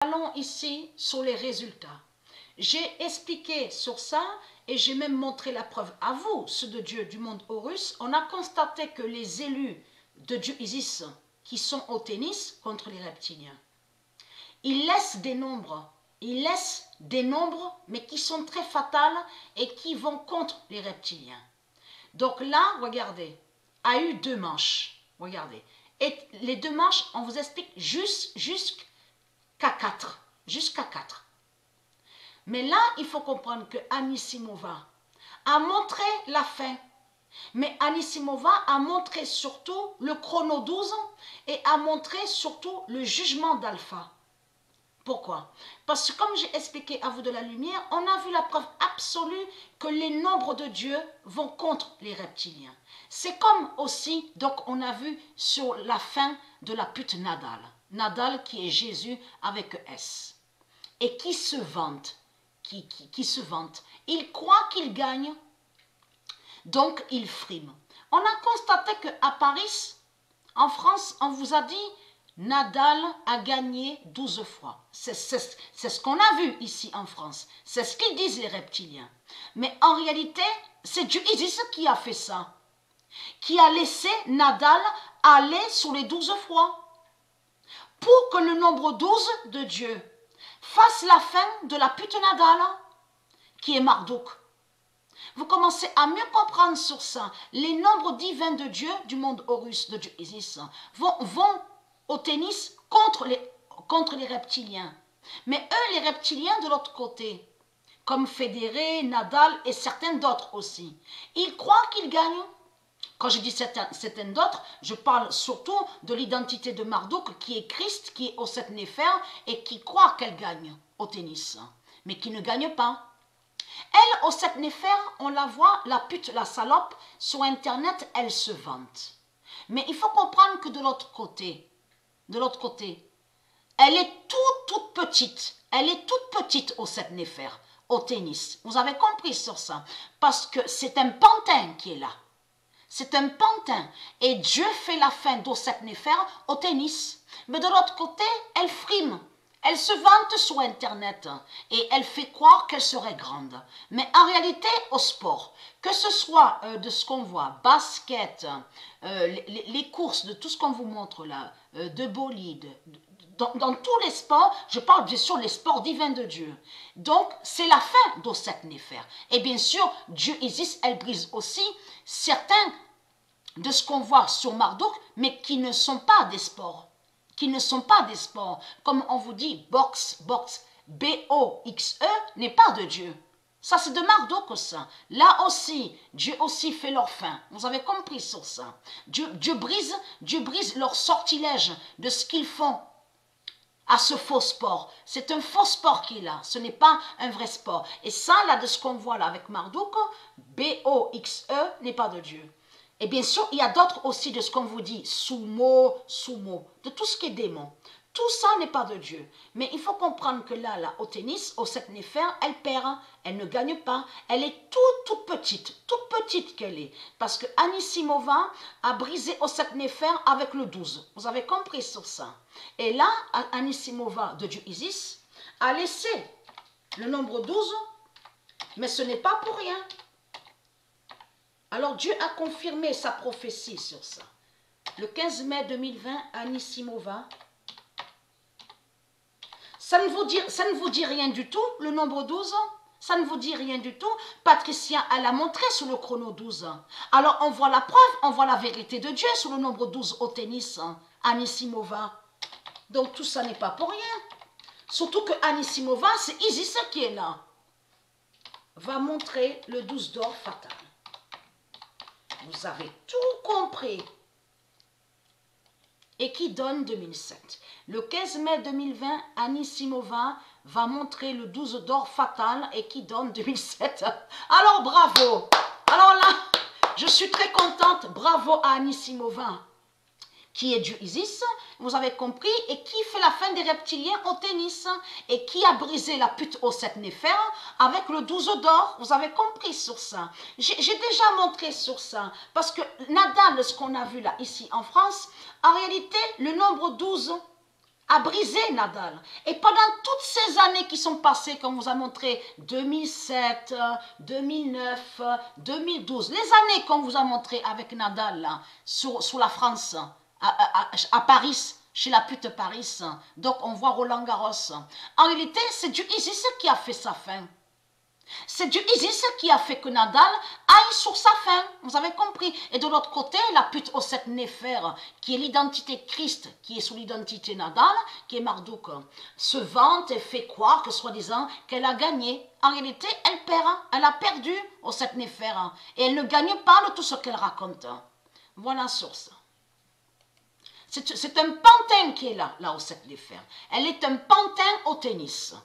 Allons ici sur les résultats. J'ai expliqué sur ça et j'ai même montré la preuve à vous, ceux de Dieu du monde Horus. On a constaté que les élus de Dieu Isis qui sont au tennis contre les reptiliens, ils laissent des nombres. Ils laissent des nombres, mais qui sont très fatales et qui vont contre les reptiliens. Donc là, regardez, a eu 2 manches. Regardez. Et les 2 manches, on vous explique jusqu'à 4. Jusqu'à 4. Mais là, il faut comprendre que Anisimova a montré la fin. Mais Anisimova a montré surtout le chrono 12 et a montré surtout le jugement d'Alpha. Pourquoi? Parce que comme j'ai expliqué à vous de la lumière, on a vu la preuve absolue que les nombres de Dieu vont contre les reptiliens. C'est comme aussi, donc on a vu sur la fin de la pute Nadal. Nadal qui est Jésus avec S. Et qui se vante. Qui se vante. Il croit qu'il gagne, donc il frime. On a constaté qu'à Paris, en France, on vous a dit Nadal a gagné 12 fois. C'est ce qu'on a vu ici en France. C'est ce qu'ils disent les reptiliens. Mais en réalité, c'est Dieu Isis qui a fait ça. Qui a laissé Nadal aller sur les 12 fois. Pour que le nombre 12 de Dieu fasse la fin de la pute Nadal, qui est Marduk. Vous commencez à mieux comprendre sur ça. Les nombres divins de Dieu, du monde Horus, de Dieu Isis, vont au tennis contre les reptiliens. Mais eux, les reptiliens de l'autre côté, comme Federer, Nadal et certains d'autres aussi, ils croient qu'ils gagnent. Quand je dis certains d'autres, je parle surtout de l'identité de Marduk qui est Christ, qui est au sept néphers et qui croit qu'elle gagne au tennis, mais qui ne gagne pas. Elle, au sept néphers, on la voit, la pute, la salope, sur Internet, elle se vante. Mais il faut comprendre que de l'autre côté, elle est toute petite. Elle est toute petite au sept néphers, au tennis. Vous avez compris sur ça? Parce que c'est un pantin qui est là. C'est un pantin. Et Dieu fait la fin d'au sept néphers au tennis. Mais de l'autre côté, elle frime. Elle se vante sur Internet et elle fait croire qu'elle serait grande. Mais en réalité, au sport, que ce soit de ce qu'on voit, basket, les courses, de tout ce qu'on vous montre là, de bolide, dans tous les sports, je parle bien sûr des sports divins de Dieu. Donc, c'est la fin d'au sept néphers. Et bien sûr, Dieu Isis, elle brise aussi certains de ce qu'on voit sur Marduk, mais qui ne sont pas des sports. Comme on vous dit, boxe, B-O-X-E n'est pas de Dieu. Ça, c'est de Marduk, ça. Là aussi, Dieu aussi fait leur fin. Vous avez compris sur ça. Dieu brise leur sortilège de ce qu'ils font à ce faux sport. C'est un faux sport qu'il a. Ce n'est pas un vrai sport. Et ça, là, de ce qu'on voit là avec Marduk, B-O-X-E n'est pas de Dieu. Et bien sûr, il y a d'autres aussi de ce qu'on vous dit, sumo, de tout ce qui est démon. Tout ça n'est pas de Dieu. Mais il faut comprendre que là, au tennis, au sept néphers, elle perd, elle ne gagne pas. Elle est toute petite qu'elle est. Parce que Anisimova a brisé au sept néphers avec le 12. Vous avez compris sur ça. Et là, Anisimova de Dieu Isis a laissé le nombre 12, mais ce n'est pas pour rien. Alors Dieu a confirmé sa prophétie sur ça. Le 15 mai 2020, Anisimova. Ça ne vous dit rien du tout, le nombre 12? Ça ne vous dit rien du tout? Patricia, elle a montré sur le chrono 12. Alors on voit la preuve, on voit la vérité de Dieu sur le nombre 12 au tennis, Anisimova. Donc tout ça n'est pas pour rien. Surtout que Anisimova, c'est Isis qui est là. Va montrer le 12 d'or fatal. Vous avez tout compris. Et qui donne 2007. Le 15 mai 2020, Anisimova va montrer le 12 d'or fatal et qui donne 2007. Alors bravo. Alors là, je suis très contente. Bravo à Anisimova, qui est Dieu Isis, vous avez compris, et qui fait la fin des reptiliens au tennis, et qui a brisé la pute au sept néphers avec le 12 d'or. Vous avez compris sur ça. J'ai déjà montré sur ça, parce que Nadal, ce qu'on a vu là, ici en France, en réalité, le nombre 12 a brisé Nadal. Et pendant toutes ces années qui sont passées, comme on vous a montré, 2007, 2009, 2012, les années qu'on vous a montré avec Nadal, là, sur la France, à Paris, chez la pute Paris, donc on voit Roland Garros. En réalité, c'est du Isis qui a fait sa fin. C'est du Isis qui a fait que Nadal aille sur sa fin, vous avez compris. Et de l'autre côté, la pute au 7 Néfer, qui est l'identité Christ, qui est sous l'identité Nadal, qui est Marduk, se vante et fait croire que soi-disant qu'elle a gagné. En réalité, elle perd, elle a perdu au 7 Néfer, et elle ne gagne pas de tout ce qu'elle raconte. Voilà la source. C'est un pantin qui est là au 7 Néfer. Elle est un pantin au tennis.